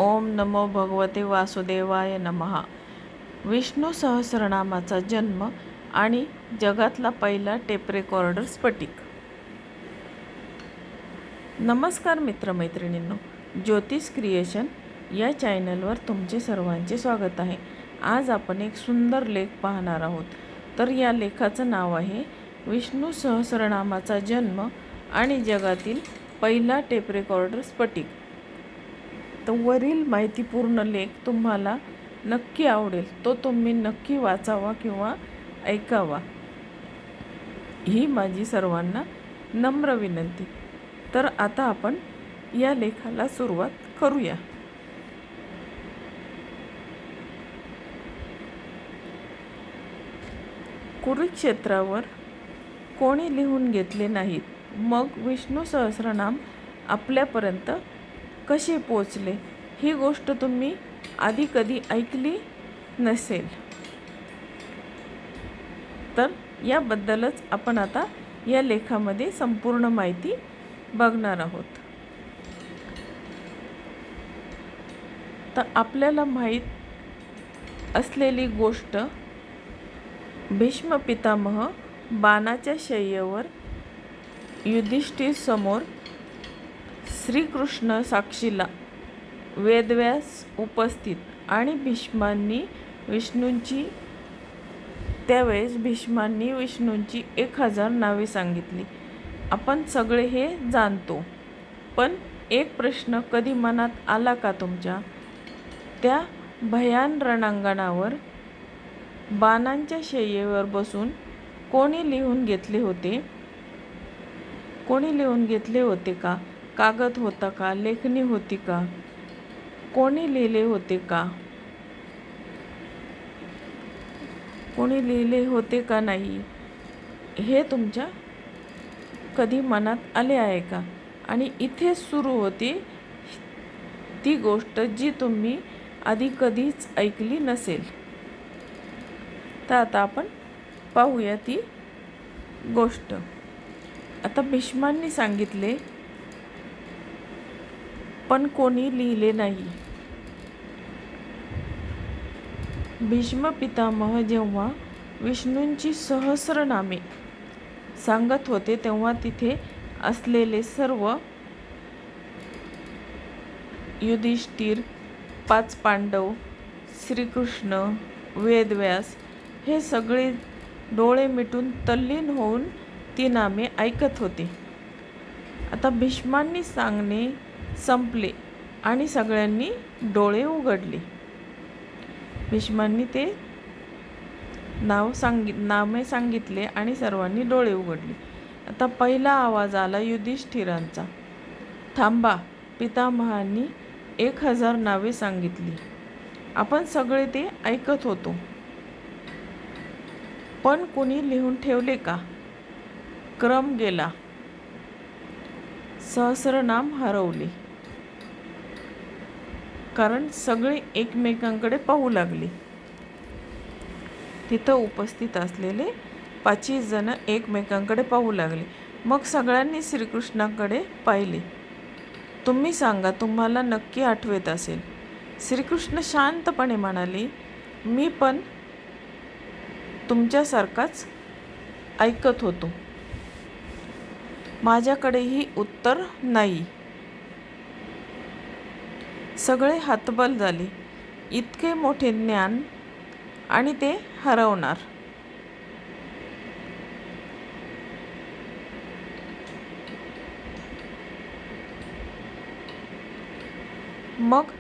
ओम नमो भगवते वासुदेवाय नमः. विष्णू सहस्रनामाचा जन्म आणि जगातला पहिला टेप रेकॉर्डर स्फटिक. नमस्कार मित्रमैत्रिणींनो, ज्योतिष क्रिएशन या चॅनलवर तुमचे सर्वांचे स्वागत आहे. आज आपण एक सुंदर लेख पाहणार आहोत. तर या लेखाचं नाव आहे विष्णू सहस्रनामाचा जन्म आणि जगातील पहिला टेप रेकॉर्डर स्फटिक. तर वरील माहितीपूर्ण लेख तुम्हाला नक्की आवडेल, तो तुम्ही नक्की वाचावा किंवा ऐकावा, ही माझी सर्वांना नम्र विनंती. तर आता आपण या लेखाला सुरुवात करूया. कुरुक्षेत्रावर कोणी लिहून घेतले नाहीत, मग विष्णू सहस्रनाम आपल्यापर्यंत कसे पोचले, ही गोष्ट तुम्ही आधी कधी ऐकली नसेल. तर याबद्दलच आपण आता या लेखामध्ये संपूर्ण माहिती बघणार आहोत. तर आपल्याला माहीत असलेली गोष्ट, भीष्म पितामह बाणाच्या शय्येवर युधिष्ठिर समोर, श्रीकृष्ण साक्षीला, वेदव्यास उपस्थित आणि त्यावेळेस भीष्मांनी विष्णूंची 1000 नावे सांगितली. आपण सगळे हे जाणतो, पण एक प्रश्न कधी मनात आला का तुमच्या? त्या भयान रणांगणावर बाणांच्या शय्येवर बसून कोणी लिहून घेतले होते का? कागद होता का? लेखणी होती का? कोणी लिहिले होते का नाही, हे तुमच्या कधी मनात आले आहे का? आणि इथे सुरू होते ती गोष्ट जी तुम्ही आधी कधीच ऐकली नसेल. तर आता आपण पाहूया ती गोष्ट. आता भीष्मांनी सांगितले, पण कोणी लिहिले नाही. भीष्म पितामह जेव्हा विष्णूंची सहस्रनामे सांगत होते, तेव्हा तिथे असलेले सर्व, युधिष्ठिर, 5 पांडव, श्रीकृष्ण, वेदव्यास, हे सगळे डोळे मिटून तल्लीन होऊन ती नामे ऐकत होते. आता भीष्मांनी सांगणे संपले आणि सगळ्यांनी डोळे उघडले. भीष्मांनी ते नामे सांगितले आणि सर्वांनी डोळे उघडले. आता पहिला आवाज आला युधिष्ठिरांचा, थांबा, पितामहांनी 1000 नावे सांगितली. आपण सगळे ते ऐकत होतो, पण कुणी लिहून ठेवले का? क्रम गेला, सहस्रनाम हरवले. कारण सगळे एकमेकांकडे पाहू लागले. तिथं उपस्थित असलेले 5 जण एकमेकांकडे पाहू लागले. मग सगळ्यांनी श्रीकृष्णाकडे पाहिले. तुम्ही सांगा, तुम्हाला नक्की आठवत असेल. श्रीकृष्ण शांतपणे म्हणाले, मी पण तुमच्यासारखाच ऐकत होतो. माझ्याकडेही उत्तर नाही. सगळे हतबल झाले. इतके मोठे ज्ञान आणि ते हरवणार. मग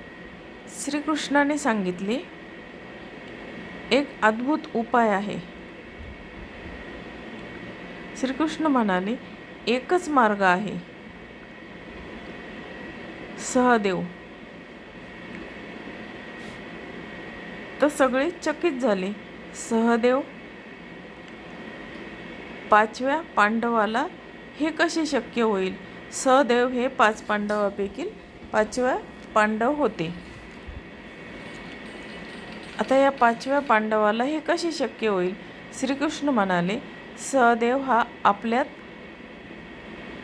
श्रीकृष्णाने सांगितले, एक अद्भुत उपाय आहे. श्रीकृष्ण म्हणाले, एकच मार्ग आहे. सहदेव. तर सगळे चकित झाले. सहदेव 5व्या पांडवाला हे कसे शक्य होईल? सहदेव हे 5 पांडवापैकी 5व्या पांडव होते. आता या 5व्या पांडवाला हे कसे शक्य होईल? श्रीकृष्ण म्हणाले, सहदेव हा आपल्यात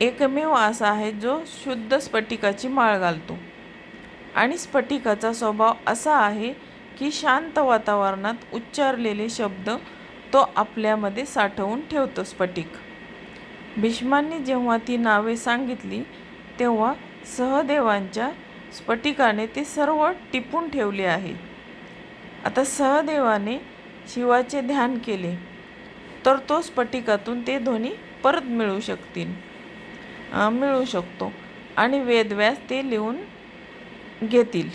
एकमेव असा आहे जो शुद्ध स्फटिकाची माळ घालतो आणि स्फटिकाचा स्वभाव असा आहे की शांत वातावरणात उच्चारलेले शब्द तो आपल्यामध्ये साठवून ठेवतो स्फटिक. भीष्मांनी जेव्हा ती नावे सांगितली तेव्हा सहदेवांच्या स्फटिकाने ते सर्व टिपून ठेवले आहे. आता सहदेवाने शिवाचे ध्यान केले तर तो स्फटिकातून ते ध्वनी परत मिळू शकतो आणि वेदव्यास ते लिहून घेतील.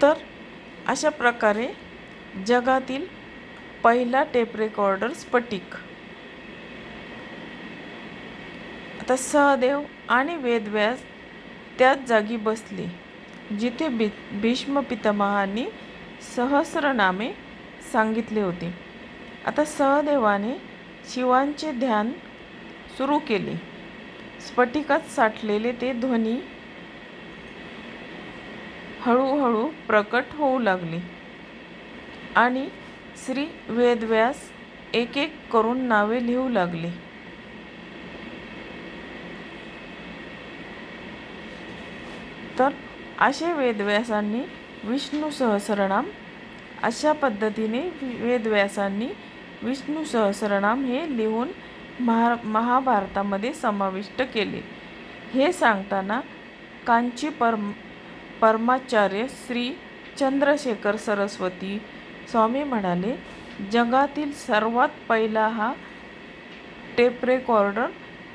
तर अशा प्रकारे जगातील पहिला टेप रेकॉर्डर स्फटिक. आता सहदेव आणि वेदव्यास त्याच जागी बसले जिथे भीष्म पितामहांनी सहस्रनामे सांगितले होते. आता सहदेवाने शिवांचे ध्यान सुरू केले. स्फटिकात साठलेले ते ध्वनी हळूहळू प्रकट होऊ लागले आणि श्री वेदव्यास एक एक करून नावे लिहू लागले. तर असे वेदव्यासांनी विष्णू सहस्रनाम अशा पद्धतीने वेदव्यासांनी विष्णू सहस्रनाम हे लिहून महाभारतामध्ये समाविष्ट केले. हे सांगताना कांची परमाचार्य श्री चंद्रशेखर सरस्वती स्वामी म्हणाले, जगातील सर्वात पहिला हा टेप रेकॉर्डर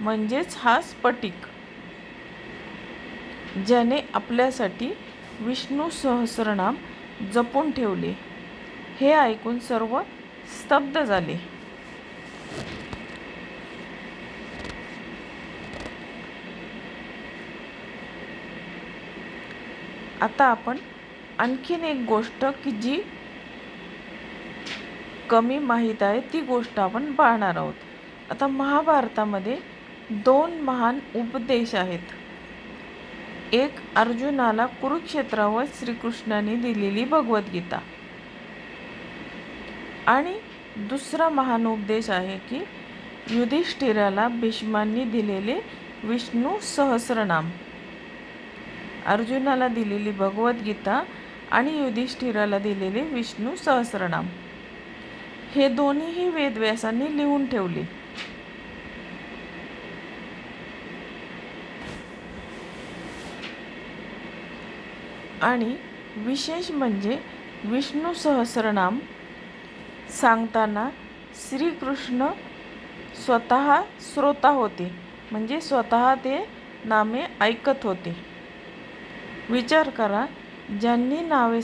म्हणजेच हा स्फटिक, ज्याने आपल्यासाठी विष्णू सहस्रनाम जपून ठेवले. हे ऐकून सर्व स्तब्ध झाले. आता आपण आणखीन एक गोष्ट की जी कमी माहीत आहे ती गोष्ट आपण पाहणार आहोत. आता महाभारतामध्ये 2 महान उपदेश आहेत. एक अर्जुनाला कुरुक्षेत्रावर श्रीकृष्णाने दिलेली भगवद्गीता आणि दुसरा महान उपदेश आहे की युधिष्ठिराला भीष्मांनी दिलेले विष्णू सहस्रनाम. अर्जुनाला दिलेली भगवद्गीता आणि युधिष्ठिराला दिलेले विष्णू सहस्रनाम हे दोन्हीही वेदव्यासांनी लिहून ठेवले. आणि विशेष म्हणजे विष्णू सहस्रनाम सांगताना श्रीकृष्ण स्वतः श्रोता होते, म्हणजे स्वतः ते नामे ऐकत होते. विचार करा, ज्यांची नावे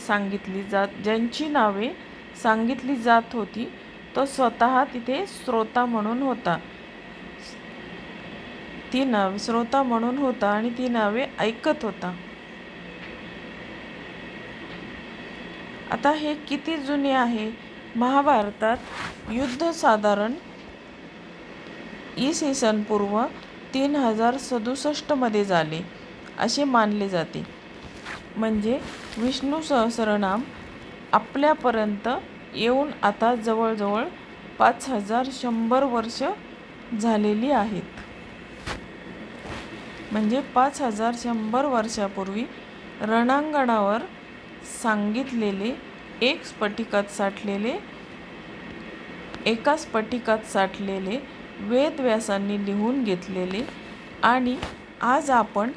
सांगितली जात होती तो स्वतः तिथे श्रोता म्हणून होता. ती नावे श्रोता म्हणून होता आणि ती नावे ऐकत होता. आता हे किती जुने आहे? महाभारतात युद्ध साधारण इसवी पूर्व 3067 मध्ये झाले असे मानले जाते. म्हणजे विष्णू सहस्रनाम आपल्यापर्यंत येऊन आता जवळजवळ 5100 वर्ष झालेली आहेत. म्हणजे 5100 वर्षापूर्वी रणांगणावर सांगितलेले एका स्फटिकात साठलेले वेदव्यासांनी लिहून घेतलेले आणि आज आपण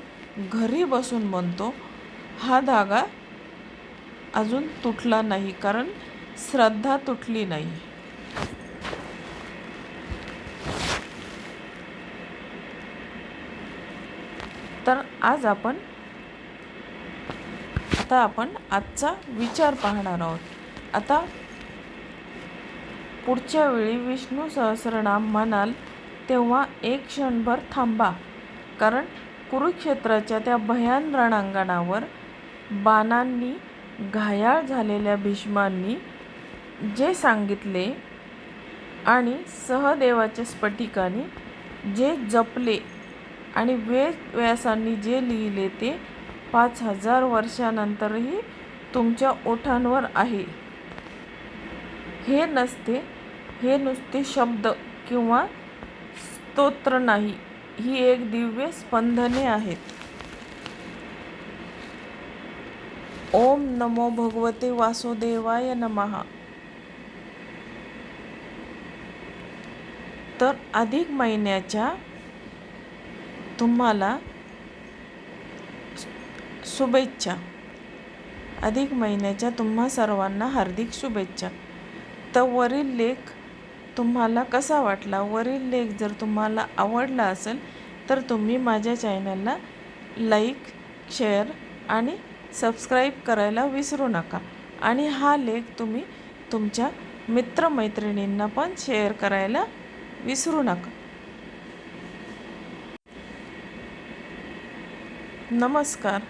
घरी बसून म्हणतो हा धागा अजून तुटला नाही, कारण श्रद्धा तुटली नाही. तर आता आपण आजचा विचार पाहणार आहोत. आता पुढच्या वेळी विष्णू सहस्रनाम म्हणाल तेव्हा एक क्षणभर थांबा, कारण कुरुक्षेत्राच्या त्या भयान रणांगणावर बाणांनी घायाळ झालेल्या भीष्मांनी जे सांगितले आणि सहदेवाच्या स्फटिकाने जे जपले आणि वेदव्यासांनी जे लिहिले ते 5000 वर्षानंतरही तुमच्या ओठांवर आहे. हे नुसते शब्द किंवा स्तोत्र नाही, ही एक दिव्य स्पंदने आहेत. ओम नमो भगवते वासुदेवाय नमः. तर अधिक महिन्याच्या तुम्हाला शुभेच्छा. अधिक महिन्याच्या तुम्हा सर्वांना हार्दिक शुभेच्छा. तर वरील लेख तुम्हाला कसा वाटला? वरील लेख जर तुम्हाला आवडला असेल तर तुम्ही माझ्या चॅनलला लाईक, शेअर आणि सबस्क्राईब करायला विसरू नका. आणि हा लेख तुम्ही तुमच्या मित्रमैत्रिणींना पण शेअर करायला विसरू नका. नमस्कार.